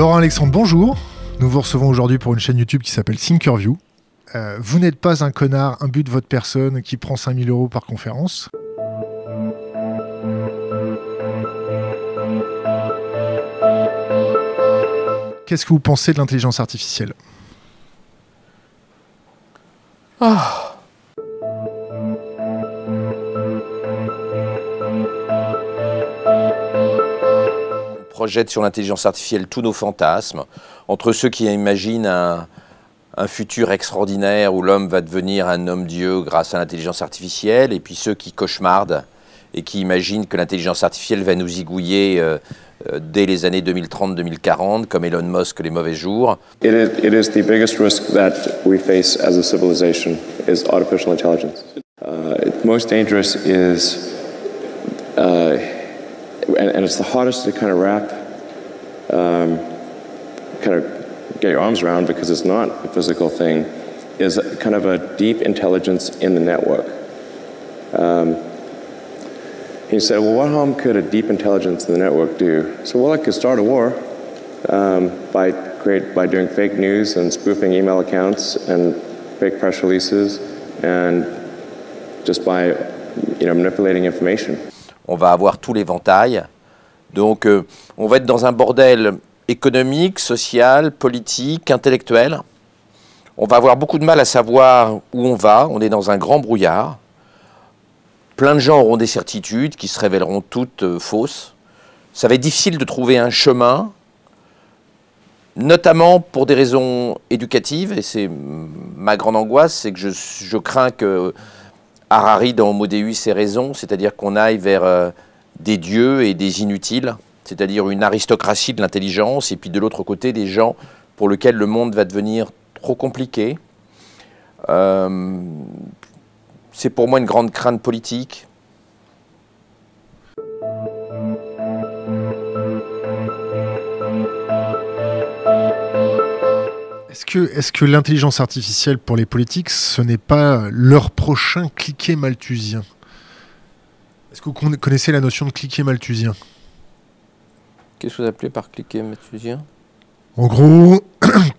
Laurent Alexandre, bonjour. Nous vous recevons aujourd'hui pour une chaîne YouTube qui s'appelle Thinkerview. Vous n'êtes pas un connard, un but de votre personne qui prend 5 000 € par conférence. Qu'est-ce que vous pensez de l'intelligence artificielle ? On projette sur l'intelligence artificielle tous nos fantasmes, entre ceux qui imaginent un futur extraordinaire où l'homme va devenir un homme-dieu grâce à l'intelligence artificielle, et puis ceux qui cauchemardent et qui imaginent que l'intelligence artificielle va nous zigouiller dès les années 2030-2040, comme Elon Musk les mauvais jours. It is the biggest risk that we face as a civilization is artificial intelligence. Most dangerous is, and it's the hardest to kind of wrap, kind of get your arms around because it's not a physical thing, is kind of a deep intelligence in the network. He said, well, what harm could a deep intelligence in the network do? So, well, it could start a war by doing fake news and spoofing email accounts and fake press releases and just by, manipulating information. On va avoir tout l'éventail. Donc, on va être dans un bordel économique, social, politique, intellectuel. On va avoir beaucoup de mal à savoir où on va. On est dans un grand brouillard. Plein de gens auront des certitudes qui se révéleront toutes fausses. Ça va être difficile de trouver un chemin, notamment pour des raisons éducatives. Et c'est ma grande angoisse, c'est que je crains que Harari, dans Homo Deus, ait raison, c'est-à-dire qu'on aille vers des dieux et des inutiles, c'est-à-dire une aristocratie de l'intelligence, et puis de l'autre côté, des gens pour lesquels le monde va devenir trop compliqué. C'est pour moi une grande crainte politique. Est-ce que l'intelligence artificielle pour les politiques, ce n'est pas leur prochain cliquet malthusien ? Est-ce que vous connaissez la notion de cliquet malthusien ? Qu'est-ce que vous appelez par cliquet malthusien ? En gros,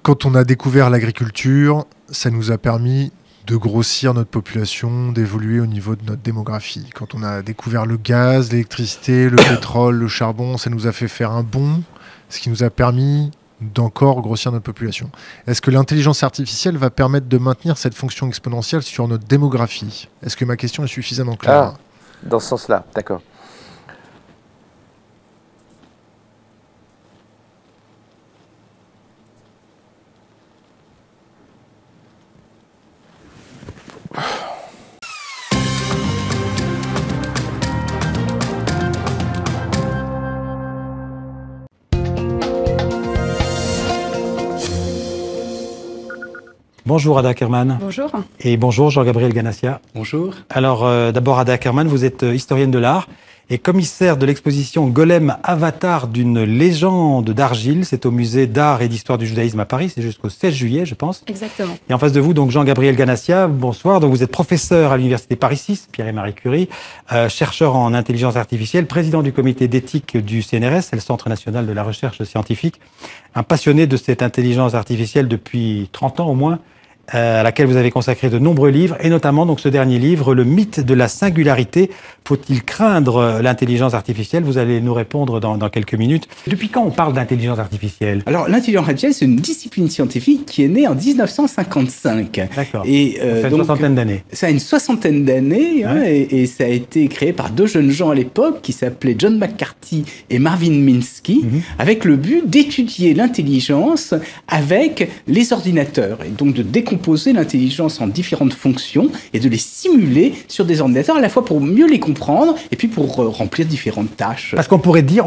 quand on a découvert l'agriculture, ça nous a permis de grossir notre population, d'évoluer au niveau de notre démographie. Quand on a découvert le gaz, l'électricité, le pétrole, le charbon, ça nous a fait faire un bond, ce qui nous a permis d'encore grossir notre population. Est-ce que l'intelligence artificielle va permettre de maintenir cette fonction exponentielle sur notre démographie ? Est-ce que ma question est suffisamment claire ? Dans ce sens-là, d'accord. Bonjour Ada Ackerman. Bonjour. Et bonjour Jean-Gabriel Ganassia. Bonjour. Alors d'abord Ada Ackerman, vous êtes historienne de l'art et commissaire de l'exposition Golem Avatar d'une légende d'argile. C'est au musée d'art et d'histoire du judaïsme à Paris, c'est jusqu'au 16 juillet je pense. Exactement. Et en face de vous donc Jean-Gabriel Ganassia, bonsoir. Donc vous êtes professeur à l'université Paris 6, Pierre et Marie Curie, chercheur en intelligence artificielle, président du comité d'éthique du CNRS, c'est le Centre national de la recherche scientifique, un passionné de cette intelligence artificielle depuis 30 ans au moins, à laquelle vous avez consacré de nombreux livres, et notamment donc ce dernier livre, Le mythe de la singularité. Faut-il craindre l'intelligence artificielle ? Vous allez nous répondre dans quelques minutes. Depuis quand on parle d'intelligence artificielle ? Alors, l'intelligence artificielle, c'est une discipline scientifique qui est née en 1955. D'accord. Et ça a une soixantaine d'années. Ça a une soixantaine d'années, hein, et ça a été créé par deux jeunes gens à l'époque qui s'appelaient John McCarthy et Marvin Minsky, avec le but d'étudier l'intelligence avec les ordinateurs, et donc de décomposer l'intelligence en différentes fonctions et de les simuler sur des ordinateurs, à la fois pour mieux les comprendre et puis pour remplir différentes tâches. Parce qu'on pourrait dire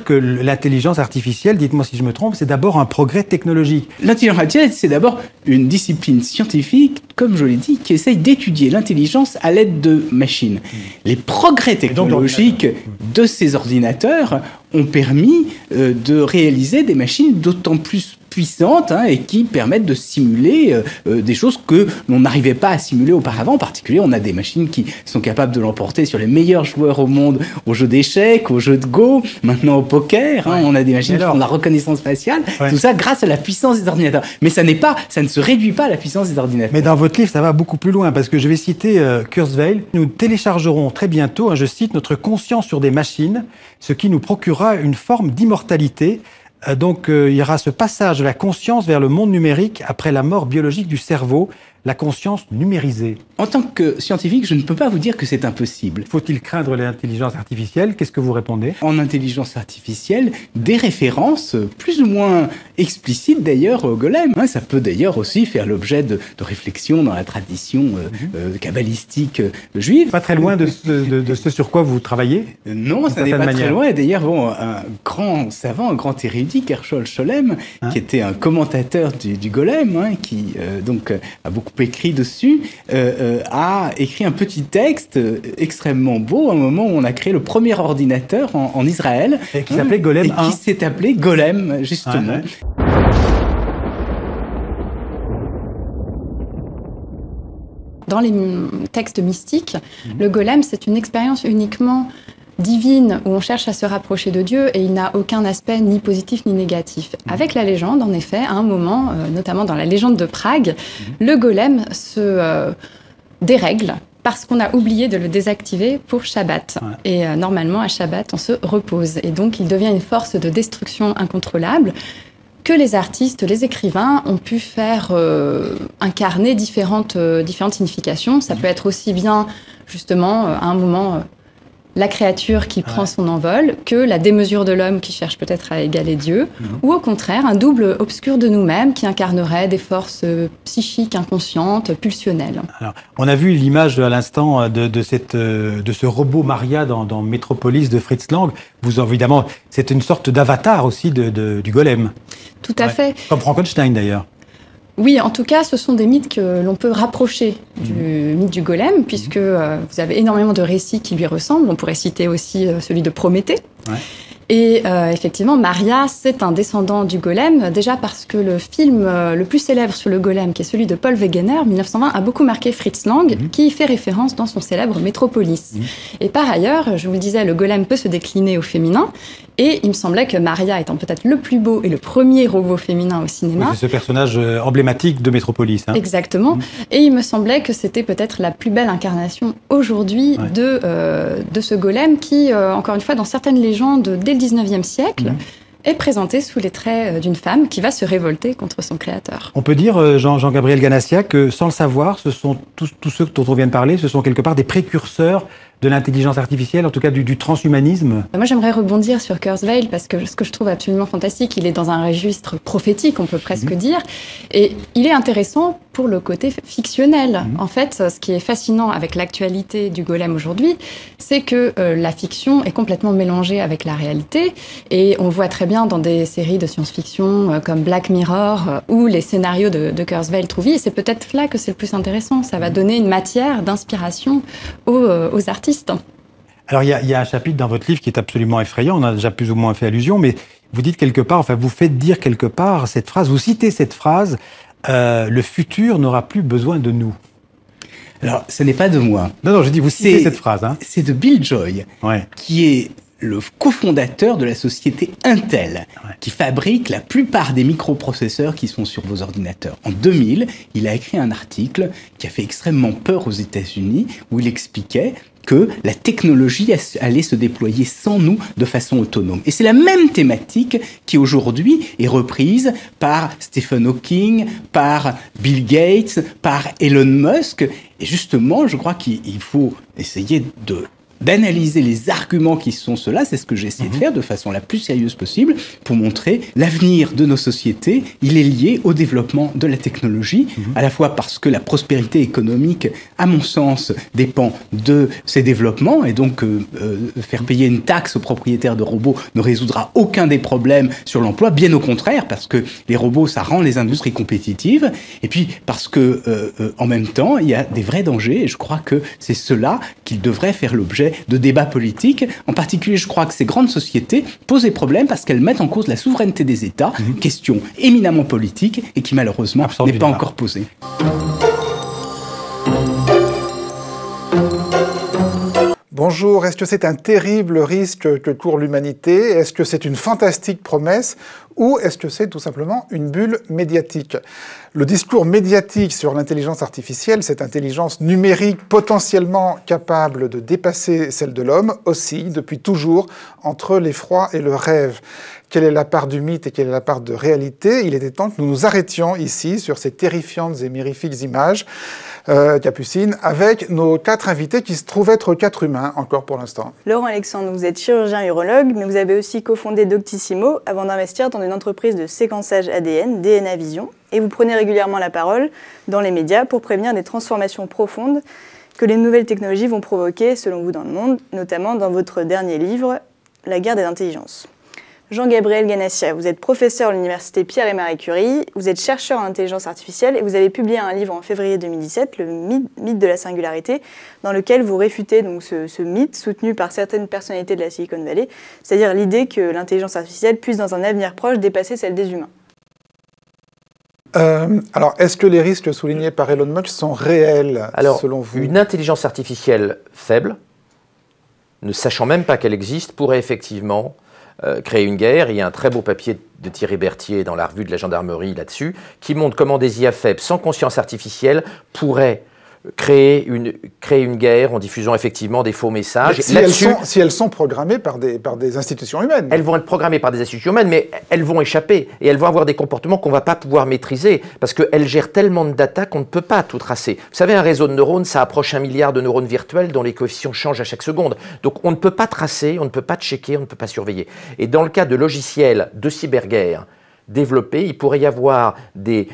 que l'intelligence artificielle, dites-moi si je me trompe, c'est d'abord un progrès technologique. L'intelligence artificielle, c'est d'abord une discipline scientifique, comme je l'ai dit, qui essaye d'étudier l'intelligence à l'aide de machines. Les progrès technologiques de ces ordinateurs ont permis de réaliser des machines d'autant plus puissantes et qui permettent de simuler des choses que l'on n'arrivait pas à simuler auparavant. En particulier, on a des machines qui sont capables de l'emporter sur les meilleurs joueurs au monde, aux jeux d'échecs, aux jeux de Go, maintenant au poker. On a des machines qui font de la reconnaissance faciale. Tout ça grâce à la puissance des ordinateurs. Mais ça ne se réduit pas à la puissance des ordinateurs. Mais dans votre livre, ça va beaucoup plus loin, parce que je vais citer Kurzweil. Nous téléchargerons très bientôt, je cite, notre conscience sur des machines, ce qui nous procurera une forme d'immortalité. Donc, il y aura ce passage de la conscience vers le monde numérique après la mort biologique du cerveau, la conscience numérisée. En tant que scientifique, je ne peux pas vous dire que c'est impossible. Faut-il craindre l'intelligence artificielle? Qu'est-ce que vous répondez? En intelligence artificielle, des références plus ou moins explicites d'ailleurs au golem. Ça peut d'ailleurs aussi faire l'objet de réflexions dans la tradition kabbalistique juive. Pas très loin de ce sur quoi vous travaillez? Non, ça n'est pas très loin. Et d'ailleurs, un grand savant, un grand érudit, Herschel Scholem, qui était un commentateur du golem, qui donc a beaucoup écrit dessus, a écrit un petit texte extrêmement beau, à un moment où on a créé le premier ordinateur en Israël. Et qui s'appelait Golem 1. Qui s'est appelé Golem, justement. Dans les textes mystiques, le golem, c'est une expérience uniquement divine où on cherche à se rapprocher de Dieu et il n'a aucun aspect ni positif ni négatif. Avec la légende, en effet, à un moment, notamment dans la légende de Prague, le golem se dérègle parce qu'on a oublié de le désactiver pour Shabbat. Et normalement, à Shabbat, on se repose. Et donc, il devient une force de destruction incontrôlable que les artistes, les écrivains ont pu faire incarner différentes significations. Ça peut être aussi bien, justement, à un moment... la créature qui prend son envol, que la démesure de l'homme qui cherche peut-être à égaler Dieu, ou au contraire, un double obscur de nous-mêmes qui incarnerait des forces psychiques, inconscientes, pulsionnelles. Alors, on a vu l'image à l'instant de ce robot Maria dans Metropolis de Fritz Lang. Évidemment, c'est une sorte d'avatar aussi du golem. Tout à fait. Comme Frankenstein d'ailleurs. Oui, en tout cas, ce sont des mythes que l'on peut rapprocher du mythe du golem, puisque vous avez énormément de récits qui lui ressemblent. On pourrait citer aussi celui de Prométhée. Et effectivement, Maria, c'est un descendant du golem, déjà parce que le film le plus célèbre sur le golem, qui est celui de Paul Wegener, 1920, a beaucoup marqué Fritz Lang, qui y fait référence dans son célèbre Métropolis. Et par ailleurs, je vous le disais, le golem peut se décliner au féminin, et il me semblait que Maria, étant peut-être le plus beau et le premier robot féminin au cinéma... Oui, c'est ce personnage emblématique de Métropolis. Exactement. Et il me semblait que c'était peut-être la plus belle incarnation aujourd'hui de ce golem qui, encore une fois, dans certaines légendes, dès le 19e siècle, est présenté sous les traits d'une femme qui va se révolter contre son créateur. On peut dire, Jean-Gabriel Ganassia, que sans le savoir, ce sont tous ceux dont on vient de parler, ce sont quelque part des précurseurs de l'intelligence artificielle, en tout cas du transhumanisme. Moi, j'aimerais rebondir sur Kurzweil, parce que ce que je trouve absolument fantastique, il est dans un registre prophétique, on peut presque dire, et il est intéressant pour le côté fictionnel. En fait, ce qui est fascinant avec l'actualité du golem aujourd'hui, c'est que la fiction est complètement mélangée avec la réalité, et on voit très bien dans des séries de science-fiction comme Black Mirror, ou les scénarios de Kurzweil Trouvi, et c'est peut-être là que c'est le plus intéressant. Ça va donner une matière d'inspiration aux artistes. Alors, il y a un chapitre dans votre livre qui est absolument effrayant, on a déjà plus ou moins fait allusion, mais vous dites quelque part, enfin, vous faites dire quelque part cette phrase, vous citez cette phrase, le futur n'aura plus besoin de nous. Alors, ce n'est pas de moi. Non, je dis, vous citez cette phrase. C'est de Bill Joy, qui est le cofondateur de la société Intel, qui fabrique la plupart des microprocesseurs qui sont sur vos ordinateurs. En 2000, il a écrit un article qui a fait extrêmement peur aux États-Unis, où il expliquait que la technologie allait se déployer sans nous de façon autonome. Et c'est la même thématique qui aujourd'hui est reprise par Stephen Hawking, par Bill Gates, par Elon Musk. Et justement, je crois qu'il faut essayer d'analyser les arguments qui sont ceux-là, c'est ce que j'ai essayé de faire de façon la plus sérieuse possible pour montrer l'avenir de nos sociétés, il est lié au développement de la technologie, à la fois parce que la prospérité économique, à mon sens, dépend de ces développements, et donc faire payer une taxe aux propriétaires de robots ne résoudra aucun des problèmes sur l'emploi, bien au contraire, parce que les robots, ça rend les industries compétitives, et puis parce que en même temps, il y a des vrais dangers, et je crois que c'est cela qui devrait faire l'objet sujet de débat politique. En particulier, je crois que ces grandes sociétés posent des problèmes parce qu'elles mettent en cause la souveraineté des États, question éminemment politique et qui malheureusement n'est pas encore posée. Bonjour, est-ce que c'est un terrible risque que court l'humanité? Est-ce que c'est une fantastique promesse? Ou est-ce que c'est tout simplement une bulle médiatique? Le discours médiatique sur l'intelligence artificielle, cette intelligence numérique potentiellement capable de dépasser celle de l'homme, oscille depuis toujours entre l'effroi et le rêve. Quelle est la part du mythe et quelle est la part de réalité? Il était temps que nous nous arrêtions ici sur ces terrifiantes et mirifiques images, Capucine, avec nos 4 invités qui se trouvent être 4 humains, encore pour l'instant. Laurent Alexandre, vous êtes chirurgien urologue, mais vous avez aussi cofondé Doctissimo avant d'investir dans une entreprise de séquençage ADN, DNA Vision, et vous prenez régulièrement la parole dans les médias pour prévenir des transformations profondes que les nouvelles technologies vont provoquer, selon vous, dans le monde, notamment dans votre dernier livre, La guerre des intelligences. Jean-Gabriel Ganassia, vous êtes professeur à l'université Pierre et Marie Curie, vous êtes chercheur en intelligence artificielle et vous avez publié un livre en février 2017, Le mythe de la singularité, dans lequel vous réfutez donc ce mythe soutenu par certaines personnalités de la Silicon Valley, c'est-à-dire l'idée que l'intelligence artificielle puisse dans un avenir proche dépasser celle des humains. Alors, est-ce que les risques soulignés par Elon Musk sont réels, selon vous? Une intelligence artificielle faible, ne sachant même pas qu'elle existe, pourrait effectivement créer une guerre. Il y a un très beau papier de Thierry Berthier dans la revue de la gendarmerie là-dessus, qui montre comment des IA faibles sans conscience artificielle pourraient créer une guerre en diffusant effectivement des faux messages. Si elles sont programmées par des institutions humaines. Elles vont être programmées par des institutions humaines, mais elles vont échapper et elles vont avoir des comportements qu'on ne va pas pouvoir maîtriser parce qu'elles gèrent tellement de data qu'on ne peut pas tout tracer. Vous savez, un réseau de neurones, ça approche 1 milliard de neurones virtuels dont les coefficients changent à chaque seconde. Donc on ne peut pas tracer, on ne peut pas checker, on ne peut pas surveiller. Et dans le cas de logiciels de cyberguerre développés, il pourrait y avoir des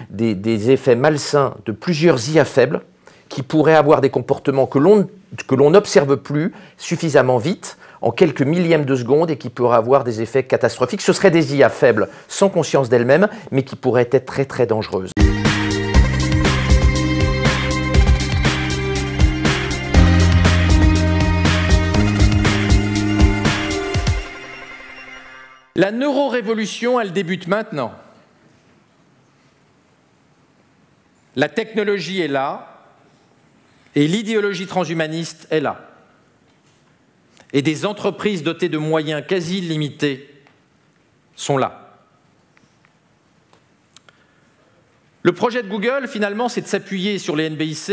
effets malsains de plusieurs IA faibles qui pourraient avoir des comportements que l'on n'observe plus suffisamment vite, en quelques millièmes de seconde, et qui pourraient avoir des effets catastrophiques. Ce seraient des IA faibles, sans conscience d'elles-mêmes, mais qui pourraient être très très dangereuses. La neurorévolution, elle débute maintenant. La technologie est là, et l'idéologie transhumaniste est là. Et des entreprises dotées de moyens quasi illimités sont là. Le projet de Google, finalement, c'est de s'appuyer sur les NBIC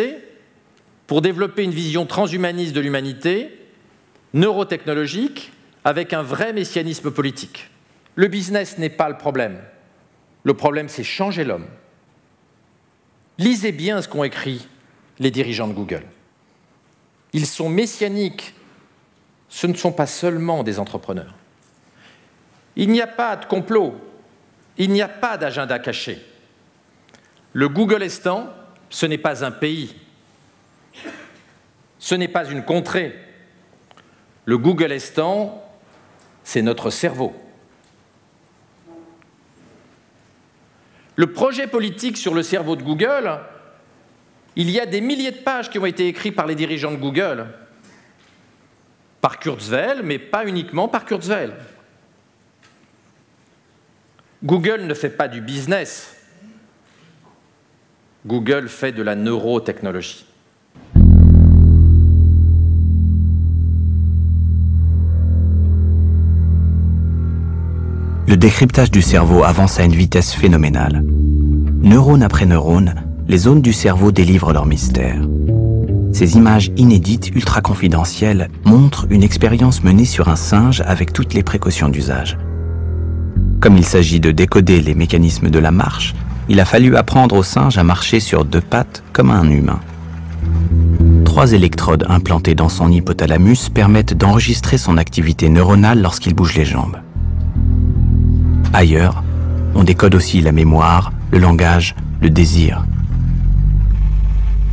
pour développer une vision transhumaniste de l'humanité, neurotechnologique, avec un vrai messianisme politique. Le business n'est pas le problème. Le problème, c'est changer l'homme. Lisez bien ce qu'ont écrit les dirigeants de Google. Ils sont messianiques. Ce ne sont pas seulement des entrepreneurs. Il n'y a pas de complot. Il n'y a pas d'agenda caché. Le Googlestan, ce n'est pas un pays. Ce n'est pas une contrée. Le Googlestan, c'est notre cerveau. Le projet politique sur le cerveau de Google, il y a des milliers de pages qui ont été écrites par les dirigeants de Google, par Kurzweil, mais pas uniquement par Kurzweil. Google ne fait pas du business. Google fait de la neurotechnologie. Le décryptage du cerveau avance à une vitesse phénoménale. Neurone après neurone, les zones du cerveau délivrent leur mystère. Ces images inédites, ultra confidentielles, montrent une expérience menée sur un singe avec toutes les précautions d'usage. Comme il s'agit de décoder les mécanismes de la marche, il a fallu apprendre au singe à marcher sur 2 pattes comme un humain. 3 électrodes implantées dans son hypothalamus permettent d'enregistrer son activité neuronale lorsqu'il bouge les jambes. Ailleurs, on décode aussi la mémoire, le langage, le désir.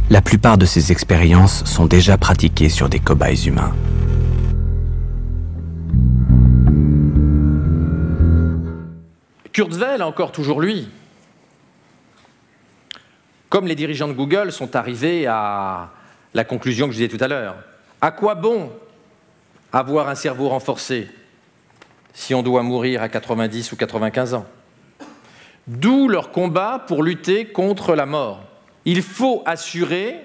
La plupart de ces expériences sont déjà pratiquées sur des cobayes humains. Kurzweil, encore toujours lui, comme les dirigeants de Google sont arrivés à la conclusion que je disais tout à l'heure. À quoi bon avoir un cerveau renforcé si on doit mourir à 90 ou 95 ans. D'où leur combat pour lutter contre la mort. Il faut assurer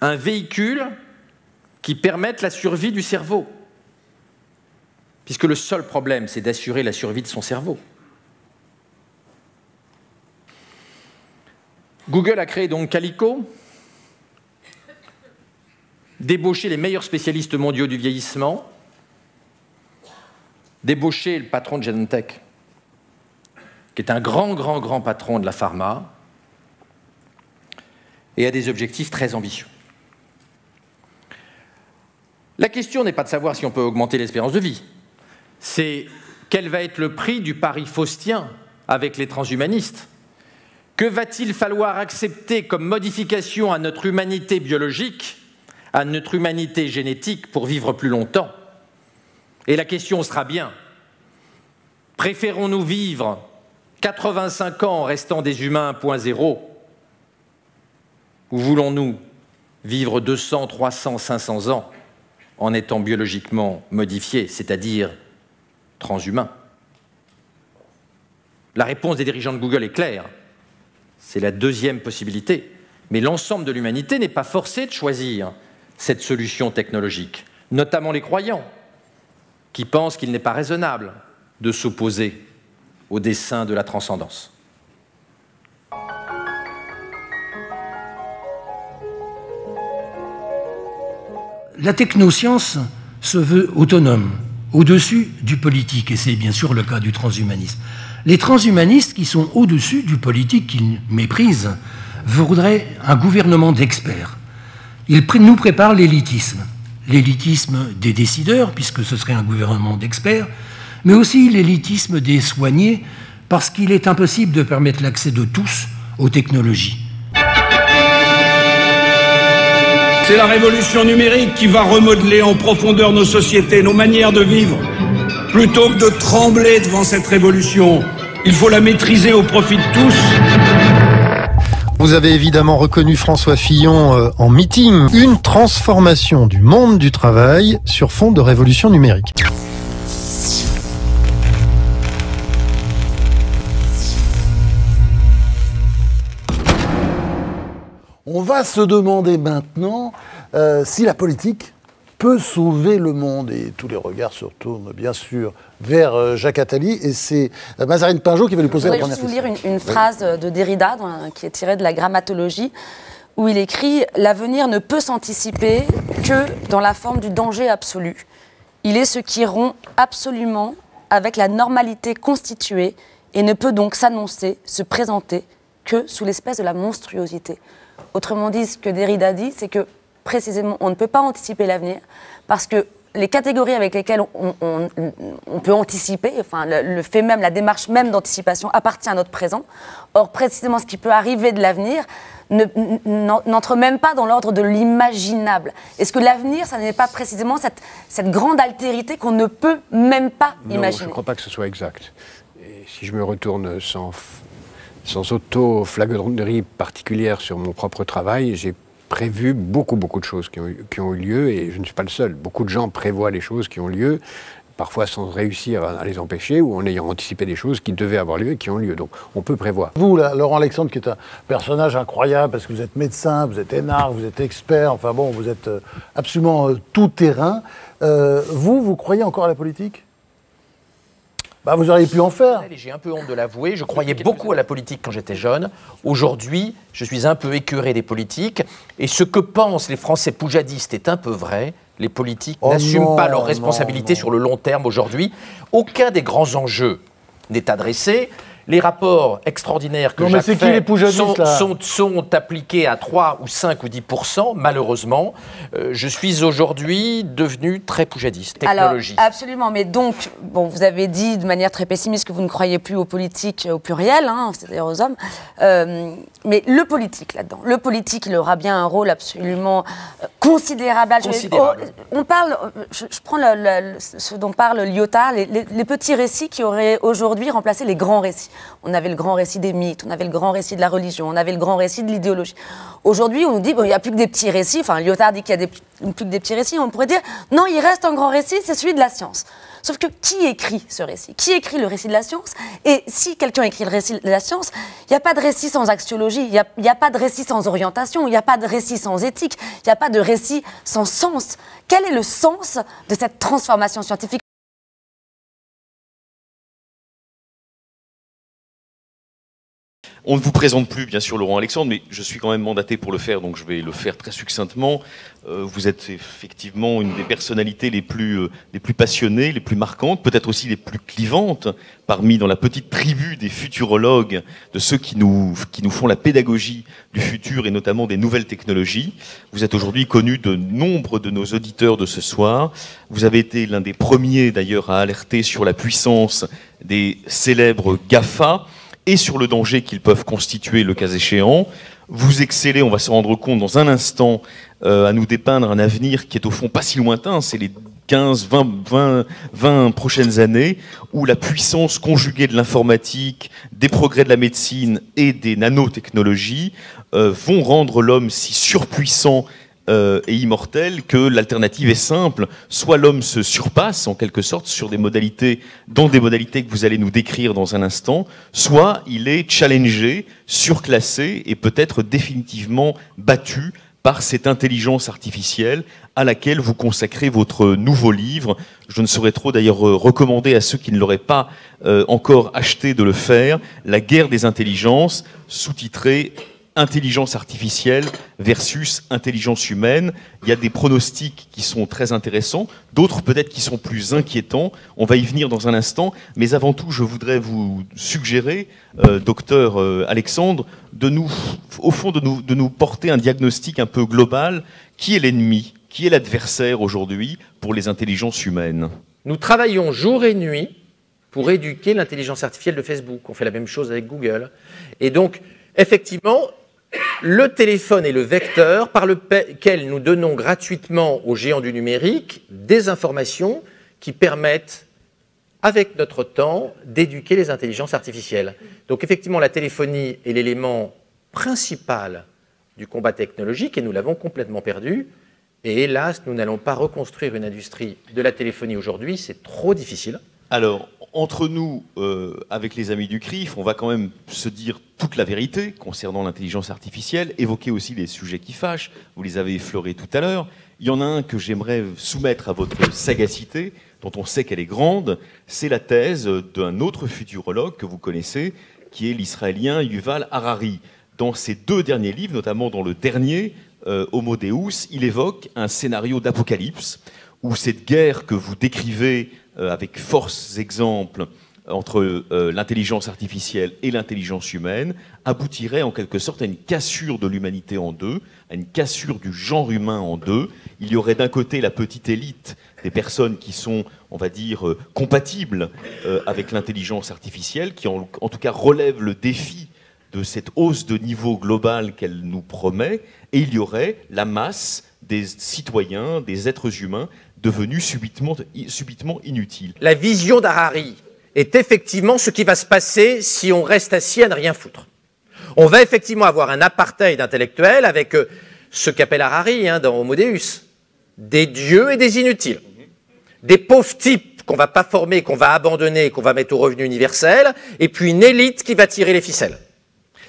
un véhicule qui permette la survie du cerveau. Puisque le seul problème, c'est d'assurer la survie de son cerveau. Google a créé donc Calico, débauché les meilleurs spécialistes mondiaux du vieillissement, débauché le patron de Genentech, qui est un grand patron de la pharma, et a des objectifs très ambitieux. La question n'est pas de savoir si on peut augmenter l'espérance de vie, c'est quel va être le prix du pari faustien avec les transhumanistes. Que va-t-il falloir accepter comme modification à notre humanité biologique, à notre humanité génétique pour vivre plus longtemps? Et la question sera bien, préférons-nous vivre 85 ans en restant des humains 1.0 ou voulons-nous vivre 200, 300, 500 ans en étant biologiquement modifiés, c'est-à-dire transhumains? La réponse des dirigeants de Google est claire. C'est la deuxième possibilité. Mais l'ensemble de l'humanité n'est pas forcé de choisir cette solution technologique, notamment les croyants, qui pensent qu'il n'est pas raisonnable de s'opposer au dessein de la transcendance. La technoscience se veut autonome, au-dessus du politique, et c'est bien sûr le cas du transhumanisme. Les transhumanistes, qui sont au-dessus du politique, qu'ils méprisent, voudraient un gouvernement d'experts. Ils nous préparent l'élitisme des décideurs, puisque ce serait un gouvernement d'experts, mais aussi l'élitisme des soignés, parce qu'il est impossible de permettre l'accès de tous aux technologies. C'est la révolution numérique qui va remodeler en profondeur nos sociétés, nos manières de vivre. Plutôt que de trembler devant cette révolution, il faut la maîtriser au profit de tous. Vous avez évidemment reconnu François Fillon en meeting. Une transformation du monde du travail sur fond de révolution numérique. On va se demander maintenant si la politique peut sauver le monde. Et tous les regards se retournent bien sûr vers Jacques Attali. Et c'est Mazarine Pinjot qui va lui poser la première question. Je vais vous lire une phrase de Derrida qui est tirée de la grammatologie, où il écrit « L'avenir ne peut s'anticiper que dans la forme du danger absolu. Il est ce qui rompt absolument avec la normalité constituée et ne peut donc s'annoncer, se présenter que sous l'espèce de la monstruosité. » Autrement dit, ce que Derrida dit, c'est que précisément, on ne peut pas anticiper l'avenir parce que les catégories avec lesquelles on peut anticiper, enfin le fait même, la démarche même d'anticipation appartient à notre présent. Or, précisément, ce qui peut arriver de l'avenir n'entre même pas dans l'ordre de l'imaginable. Est-ce que l'avenir, ça n'est pas précisément cette grande altérité qu'on ne peut même pas imaginer? Je ne crois pas que ce soit exact. Et si je me retourne sans auto-flagornerie particulière sur mon propre travail, j'ai prévu beaucoup de choses qui ont eu lieu, et je ne suis pas le seul. Beaucoup de gens prévoient les choses qui ont lieu, parfois sans réussir à les empêcher, ou en ayant anticipé des choses qui devaient avoir lieu et qui ont lieu. Donc on peut prévoir. Vous, là, Laurent Alexandre, qui est un personnage incroyable, parce que vous êtes médecin, vous êtes énarque, vous êtes expert, enfin bon, vous êtes absolument tout terrain. Vous croyez encore à la politique ? Bah, vous auriez pu en faire. J'ai un peu honte de l'avouer. Je croyais beaucoup à la politique quand j'étais jeune. Aujourd'hui, je suis un peu écœuré des politiques. Et ce que pensent les Français poujadistes est un peu vrai. Les politiques n'assument pas leurs responsabilités sur le long terme aujourd'hui. Aucun des grands enjeux n'est adressé. Les rapports extraordinaires que Jacques fait sont appliqués à 3 ou 5 ou 10%, malheureusement. Je suis aujourd'hui devenu très poujadiste. Technologie. Alors, absolument, mais donc, bon, vous avez dit de manière très pessimiste que vous ne croyez plus aux politiques au pluriel, hein, c'est-à-dire aux hommes. Mais le politique, là-dedans, le politique, il aura bien un rôle absolument considérable. On parle, je prends ce dont parle Lyotard, les petits récits qui auraient aujourd'hui remplacé les grands récits. On avait le grand récit des mythes, on avait le grand récit de la religion, on avait le grand récit de l'idéologie. Aujourd'hui, on nous dit, bon, il n'y a plus que des petits récits. Enfin, Lyotard dit qu'il n'y a plus que des petits récits. On pourrait dire, non, il reste un grand récit, c'est celui de la science. Sauf que qui écrit ce récit? Qui écrit le récit de la science? Et si quelqu'un écrit le récit de la science, il n'y a pas de récit sans axiologie, il n'y a pas de récit sans orientation, il n'y a pas de récit sans éthique, il n'y a pas de récit sans sens. Quel est le sens de cette transformation scientifique? On ne vous présente plus, bien sûr, Laurent Alexandre, mais je suis quand même mandaté pour le faire, donc je vais le faire très succinctement. Vous êtes effectivement une des personnalités les plus passionnées, les plus marquantes, peut-être aussi les plus clivantes, parmi dans la petite tribu des futurologues, de ceux qui nous font la pédagogie du futur et notamment des nouvelles technologies. Vous êtes aujourd'hui connu de nombre de nos auditeurs de ce soir. Vous avez été l'un des premiers, d'ailleurs, à alerter sur la puissance des célèbres GAFA, et sur le danger qu'ils peuvent constituer le cas échéant. Vous excellez, on va se rendre compte dans un instant, à nous dépeindre un avenir qui est au fond pas si lointain, c'est les 15, 20 prochaines années, où la puissance conjuguée de l'informatique, des progrès de la médecine et des nanotechnologies vont rendre l'homme si surpuissant et immortel que l'alternative est simple. Soit l'homme se surpasse en quelque sorte sur des modalités, dans des modalités que vous allez nous décrire dans un instant, soit il est challengé, surclassé et peut-être définitivement battu par cette intelligence artificielle à laquelle vous consacrez votre nouveau livre. Je ne saurais trop d'ailleurs recommander à ceux qui ne l'auraient pas encore acheté de le faire, La guerre des intelligences, sous-titré Intelligence artificielle versus intelligence humaine. Il y a des pronostics qui sont très intéressants, d'autres peut-être qui sont plus inquiétants. On va y venir dans un instant, mais avant tout, je voudrais vous suggérer, docteur Alexandre, de nous porter un diagnostic un peu global. Qui est l'ennemi? Qui est l'adversaire aujourd'hui pour les intelligences humaines? Nous travaillons jour et nuit pour éduquer l'intelligence artificielle de Facebook. On fait la même chose avec Google. Et donc, effectivement, le téléphone est le vecteur par lequel nous donnons gratuitement aux géants du numérique des informations qui permettent, avec notre temps, d'éduquer les intelligences artificielles. Donc effectivement, la téléphonie est l'élément principal du combat technologique et nous l'avons complètement perdu. Et hélas, nous n'allons pas reconstruire une industrie de la téléphonie aujourd'hui, c'est trop difficile. Alors, entre nous, avec les amis du CRIF, on va quand même se dire toute la vérité concernant l'intelligence artificielle, évoquer aussi les sujets qui fâchent, vous les avez effleurés tout à l'heure. Il y en a un que j'aimerais soumettre à votre sagacité, dont on sait qu'elle est grande, c'est la thèse d'un autre futurologue que vous connaissez, qui est l'Israélien Yuval Harari. Dans ses deux derniers livres, notamment dans le dernier, Homo Deus, il évoque un scénario d'apocalypse, où cette guerre que vous décrivez avec force exemples entre l'intelligence artificielle et l'intelligence humaine aboutirait en quelque sorte à une cassure de l'humanité en deux, à une cassure du genre humain en deux. Il y aurait d'un côté la petite élite des personnes qui sont, on va dire, compatibles avec l'intelligence artificielle, qui en tout cas relèvent le défi de cette hausse de niveau global qu'elle nous promet, et il y aurait la masse des citoyens, des êtres humains, devenus subitement inutiles. La vision d'Harari est effectivement ce qui va se passer si on reste assis à ne rien foutre. On va effectivement avoir un apartheid intellectuel avec ce qu'appelle Harari dans Homo Deus, des dieux et des inutiles. Des pauvres types qu'on ne va pas former, qu'on va abandonner, qu'on va mettre au revenu universel, et puis une élite qui va tirer les ficelles.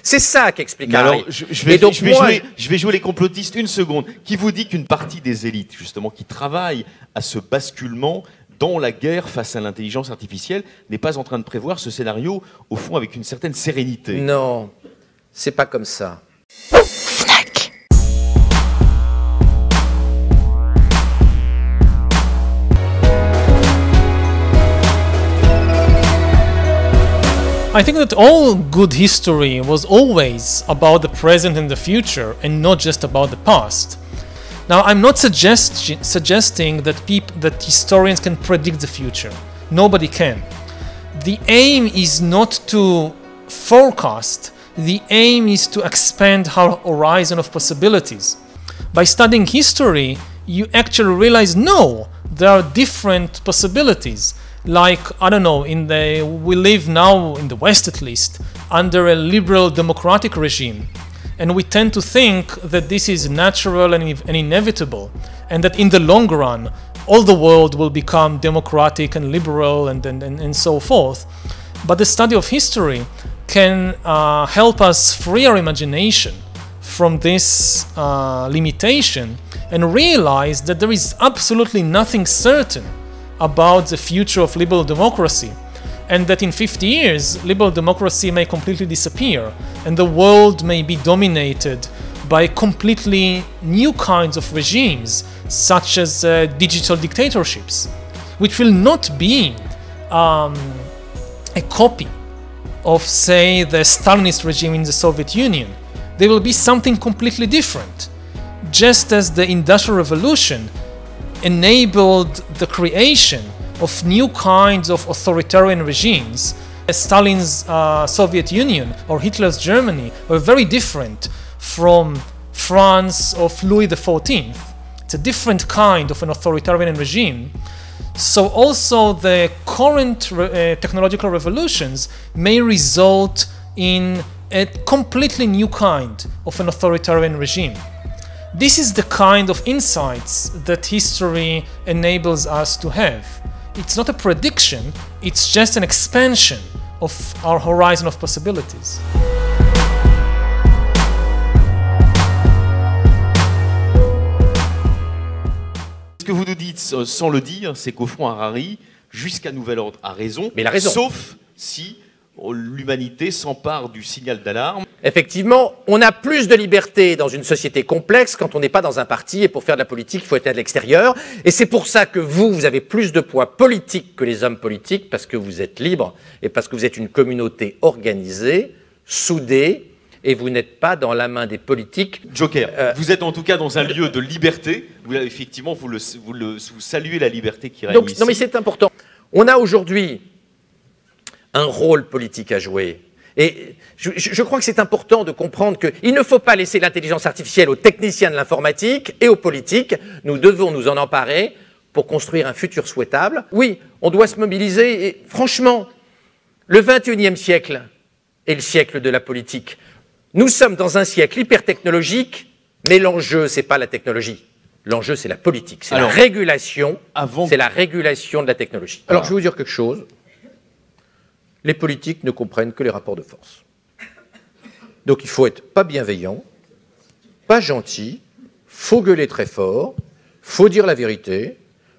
C'est ça qu'explique Harari. Alors, je vais jouer les complotistes une seconde. Qui vous dit qu'une partie des élites, justement, qui travaillent à ce basculement dans la guerre face à l'intelligence artificielle, n'est pas en train de prévoir ce scénario, au fond, avec une certaine sérénité? Non, c'est pas comme ça. I think that all good history was always about the present and the future and not just about the past. Now, I'm not suggesting that historians can predict the future. Nobody can. The aim is not to forecast. The aim is to expand our horizon of possibilities. By studying history, you actually realize, no, there are different possibilities. Like, I don't know, we live now, in the West at least, under a liberal democratic regime. And we tend to think that this is natural and inevitable, and that in the long run, all the world will become democratic and liberal and so forth. But the study of history can help us free our imagination from this limitation and realize that there is absolutely nothing certain about the future of liberal democracy, and that in 50 years liberal democracy may completely disappear and the world may be dominated by completely new kinds of regimes, such as digital dictatorships, which will not be a copy of, say, the Stalinist regime in the Soviet Union. They will be something completely different. Just as the Industrial Revolution enabled the creation of new kinds of authoritarian regimes, Stalin's Soviet Union or Hitler's Germany were very different from France of Louis XIV. It's a different kind of an authoritarian regime. So also the current technological revolutions may result in a completely new kind of an authoritarian regime. This is the kind of insights that history enables us to have. It's not a prediction, it's just an expansion of our horizon of possibilities. Ce que vous nous dites sans le dire, c'est qu'au fond, Harari, jusqu'à nouvel ordre, a raison, mais il a raison. Sauf si l'humanité s'empare du signal d'alarme. Effectivement, on a plus de liberté dans une société complexe quand on n'est pas dans un parti, et pour faire de la politique, il faut être à l'extérieur. Et c'est pour ça que vous avez plus de poids politique que les hommes politiques, parce que vous êtes libre et parce que vous êtes une communauté organisée, soudée, et vous n'êtes pas dans la main des politiques. Joker, vous êtes en tout cas dans un lieu de liberté. Effectivement, vous saluez la liberté qui règne donc, ici. Non mais c'est important. On a aujourd'hui un rôle politique à jouer. Et je crois que c'est important de comprendre qu'il ne faut pas laisser l'intelligence artificielle aux techniciens de l'informatique et aux politiques. Nous devons nous en emparer pour construire un futur souhaitable. Oui, on doit se mobiliser. Et franchement, le 21e siècle est le siècle de la politique. Nous sommes dans un siècle hyper-technologique, mais l'enjeu, ce n'est pas la technologie. L'enjeu, c'est la politique. C'est la régulation. C'est la régulation de la technologie. Alors, je vais vous dire quelque chose. Les politiques ne comprennent que les rapports de force. Donc il faut être pas bienveillant, pas gentil, faut gueuler très fort, faut dire la vérité,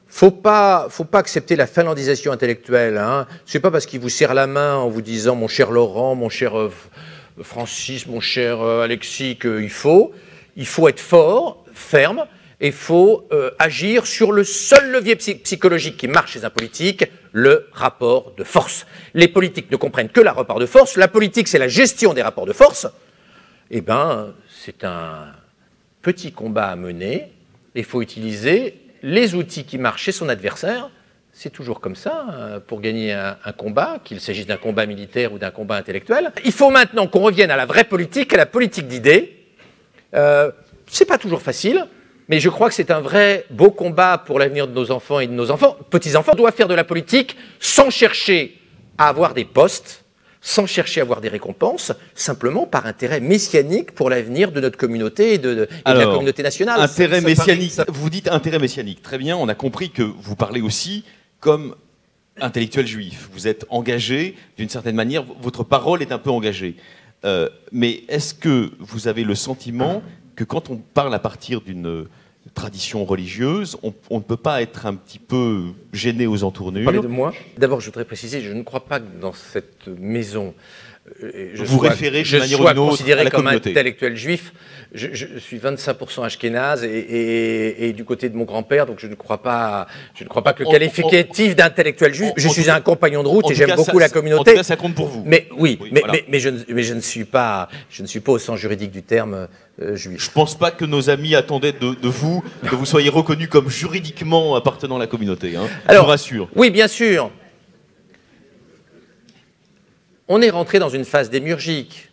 faut pas accepter la finlandisation intellectuelle. Hein. C'est pas parce qu'il vous serre la main en vous disant mon cher Laurent, mon cher Francis, mon cher Alexis qu'il faut être fort, ferme. Et il faut agir sur le seul levier psychologique qui marche chez un politique, le rapport de force. Les politiques ne comprennent que le rapport de force. La politique, c'est la gestion des rapports de force. Eh bien, c'est un petit combat à mener. Il faut utiliser les outils qui marchent chez son adversaire. C'est toujours comme ça, pour gagner un combat, qu'il s'agisse d'un combat militaire ou d'un combat intellectuel. Il faut maintenant qu'on revienne à la vraie politique, à la politique d'idées. C'est pas toujours facile. Mais je crois que c'est un vrai beau combat pour l'avenir de nos enfants et de nos petits-enfants. On doit faire de la politique sans chercher à avoir des postes, sans chercher à avoir des récompenses, simplement par intérêt messianique pour l'avenir de notre communauté et de la communauté nationale. Intérêt messianique, vous dites intérêt messianique. Très bien, on a compris que vous parlez aussi comme intellectuel juif. Vous êtes engagé d'une certaine manière, votre parole est un peu engagée. Mais est-ce que vous avez le sentiment que quand on parle à partir d'une tradition religieuse, on ne peut pas être un petit peu gêné aux entournures? Vous parlez de moi? D'abord, je voudrais préciser, je ne crois pas que dans cette maison, je sois considéré comme intellectuel juif. Je suis 25% ashkénaze et du côté de mon grand-père, donc je ne crois pas que le qualificatif d'intellectuel juif. Je suis un compagnon de route et j'aime beaucoup la communauté. En tout cas, ça compte pour vous. Mais oui, mais je ne suis pas au sens juridique du terme juif. Je ne pense pas que nos amis attendaient de vous que vous soyez reconnu comme juridiquement appartenant à la communauté. Hein. Alors, je vous rassure. Oui, bien sûr. On est rentré dans une phase démiurgique.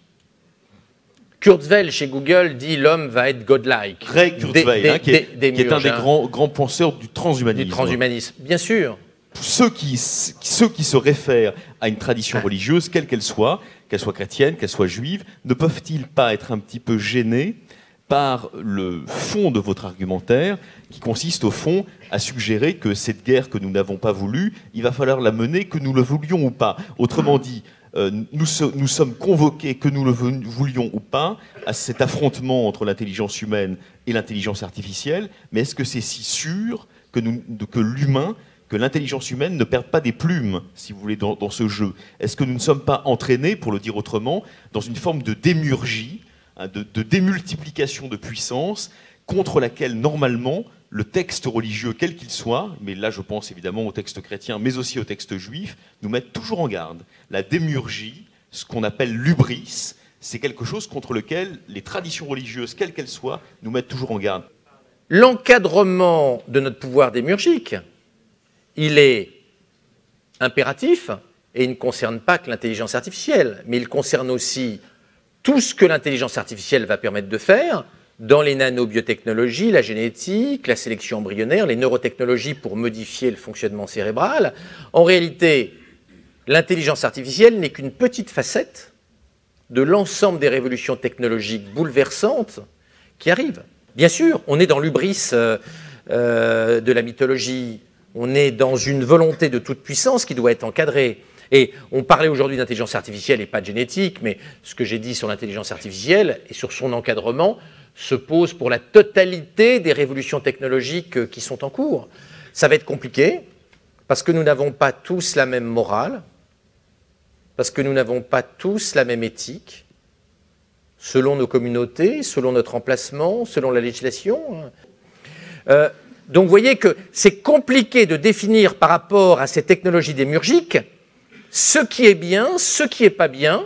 Kurzweil, chez Google, dit l'homme va être godlike. Ray Kurzweil, qui est un des grands penseurs du transhumanisme. Du transhumanisme, bien sûr. Ceux qui se réfèrent à une tradition religieuse, quelle qu'elle soit, qu'elles soient chrétiennes, qu'elles soient juives, ne peuvent-ils pas être un petit peu gênés par le fond de votre argumentaire, qui consiste au fond à suggérer que cette guerre que nous n'avons pas voulu, il va falloir la mener que nous le voulions ou pas. Autrement dit, nous sommes convoqués, que nous le voulions ou pas, à cet affrontement entre l'intelligence humaine et l'intelligence artificielle, mais est-ce que c'est si sûr que l'humain, que l'intelligence humaine ne perde pas des plumes, si vous voulez, dans ce jeu? Est-ce que nous ne sommes pas entraînés, pour le dire autrement, dans une forme de démurgie, de démultiplication de puissance, contre laquelle, normalement, le texte religieux, quel qu'il soit, mais là je pense évidemment au texte chrétien, mais aussi au texte juif, nous met toujours en garde. La démurgie, ce qu'on appelle l'hubris, c'est quelque chose contre lequel les traditions religieuses, quelles qu'elles soient, nous mettent toujours en garde. L'encadrement de notre pouvoir démurgique, il est impératif et il ne concerne pas que l'intelligence artificielle, mais il concerne aussi tout ce que l'intelligence artificielle va permettre de faire dans les nanobiotechnologies, la génétique, la sélection embryonnaire, les neurotechnologies pour modifier le fonctionnement cérébral. En réalité, l'intelligence artificielle n'est qu'une petite facette de l'ensemble des révolutions technologiques bouleversantes qui arrivent. Bien sûr, on est dans l'hubris de la mythologie, on est dans une volonté de toute puissance qui doit être encadrée. Et on parlait aujourd'hui d'intelligence artificielle et pas de génétique, mais ce que j'ai dit sur l'intelligence artificielle et sur son encadrement se pose pour la totalité des révolutions technologiques qui sont en cours. Ça va être compliqué, parce que nous n'avons pas tous la même morale, parce que nous n'avons pas tous la même éthique, selon nos communautés, selon notre emplacement, selon la législation. Donc vous voyez que c'est compliqué de définir par rapport à ces technologies démurgiques ce qui est bien, ce qui n'est pas bien,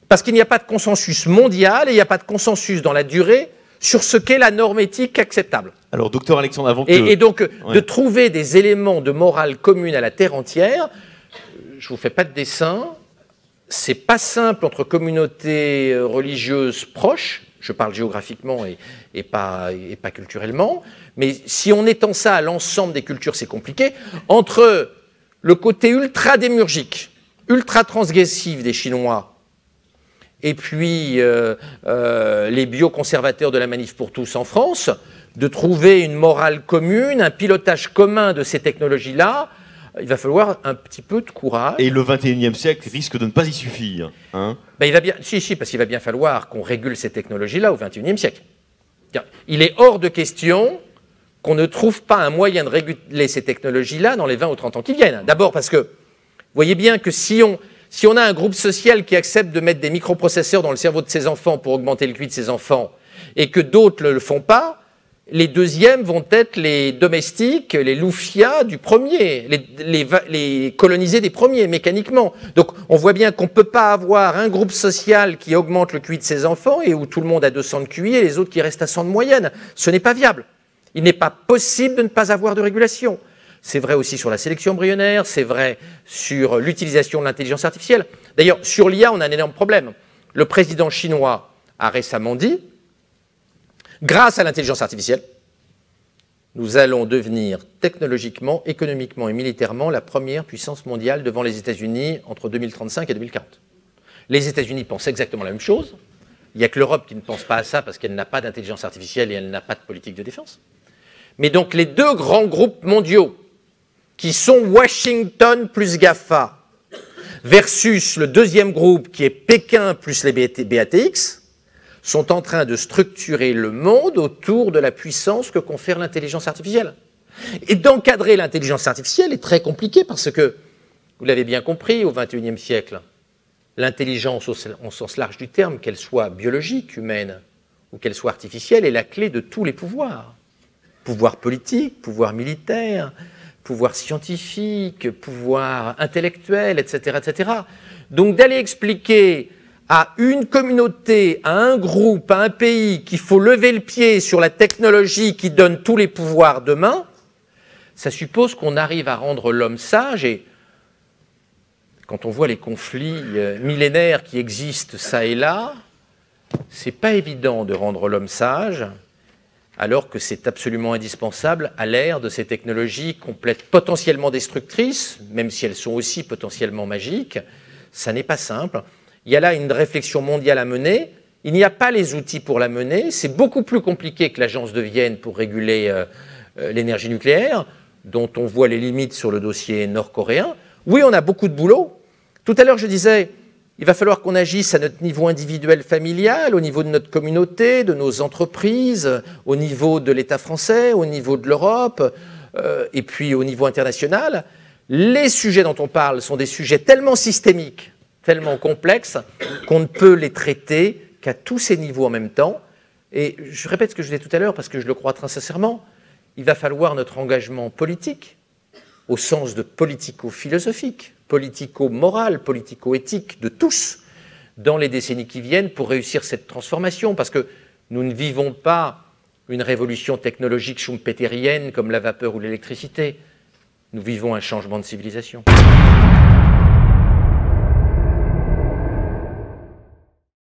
parce qu'il n'y a pas de consensus mondial et il n'y a pas de consensus dans la durée sur ce qu'est la norme éthique acceptable. Alors, docteur Alexandre, avant que... Et donc, de trouver des éléments de morale commune à la Terre entière, je ne vous fais pas de dessin, c'est pas simple entre communautés religieuses proches, je parle géographiquement et pas culturellement, mais si on étend ça à l'ensemble des cultures, c'est compliqué. Entre le côté ultra-démurgique, ultra-transgressif des Chinois, et puis les bioconservateurs de la Manif pour tous en France, de trouver une morale commune, un pilotage commun de ces technologies-là, il va falloir un petit peu de courage. Et le 21e siècle risque de ne pas y suffire. Hein, il va bien, si, parce qu'il va bien falloir qu'on régule ces technologies-là au 21e siècle. Il est hors de question qu'on ne trouve pas un moyen de réguler ces technologies-là dans les 20 ou 30 ans qui viennent. D'abord parce que, vous voyez bien que si on a un groupe social qui accepte de mettre des microprocesseurs dans le cerveau de ses enfants pour augmenter le QI de ses enfants, et que d'autres ne le font pas, les deuxièmes vont être les domestiques, les loufias du premier, les colonisés des premiers, mécaniquement. Donc on voit bien qu'on ne peut pas avoir un groupe social qui augmente le QI de ses enfants et où tout le monde a 200 de QI et les autres qui restent à 100 de moyenne. Ce n'est pas viable. Il n'est pas possible de ne pas avoir de régulation. C'est vrai aussi sur la sélection embryonnaire, c'est vrai sur l'utilisation de l'intelligence artificielle. D'ailleurs, sur l'IA, on a un énorme problème. Le président chinois a récemment dit, grâce à l'intelligence artificielle, nous allons devenir technologiquement, économiquement et militairement la première puissance mondiale devant les États-Unis entre 2035 et 2040. Les États-Unis pensent exactement la même chose. Il n'y a que l'Europe qui ne pense pas à ça parce qu'elle n'a pas d'intelligence artificielle et elle n'a pas de politique de défense. Mais donc les deux grands groupes mondiaux qui sont Washington plus GAFA versus le deuxième groupe qui est Pékin plus les BATX sont en train de structurer le monde autour de la puissance que confère l'intelligence artificielle. Et d'encadrer l'intelligence artificielle est très compliqué parce que, vous l'avez bien compris, au XXIe siècle, l'intelligence au sens large du terme, qu'elle soit biologique, humaine, ou qu'elle soit artificielle, est la clé de tous les pouvoirs. Pouvoir politique, pouvoir militaire, pouvoir scientifique, pouvoir intellectuel, etc., etc. Donc d'aller expliquer à une communauté, à un groupe, à un pays qu'il faut lever le pied sur la technologie qui donne tous les pouvoirs demain, ça suppose qu'on arrive à rendre l'homme sage. Et quand on voit les conflits millénaires qui existent ça et là, c'est pas évident de rendre l'homme sage, alors que c'est absolument indispensable à l'ère de ces technologies potentiellement destructrices, même si elles sont aussi potentiellement magiques. Ça n'est pas simple. Il y a là une réflexion mondiale à mener. Il n'y a pas les outils pour la mener. C'est beaucoup plus compliqué que l'Agence de Vienne pour réguler l'énergie nucléaire, dont on voit les limites sur le dossier nord-coréen. Oui, on a beaucoup de boulot. Tout à l'heure, je disais, il va falloir qu'on agisse à notre niveau individuel familial, au niveau de notre communauté, de nos entreprises, au niveau de l'État français, au niveau de l'Europe, et puis au niveau international. Les sujets dont on parle sont des sujets tellement systémiques, tellement complexes, qu'on ne peut les traiter qu'à tous ces niveaux en même temps. Et je répète ce que je disais tout à l'heure, parce que je le crois très sincèrement, il va falloir notre engagement politique, au sens de politico-philosophique, politico-moral, politico-éthique de tous, dans les décennies qui viennent pour réussir cette transformation. Parce que nous ne vivons pas une révolution technologique schumpeterienne comme la vapeur ou l'électricité. Nous vivons un changement de civilisation.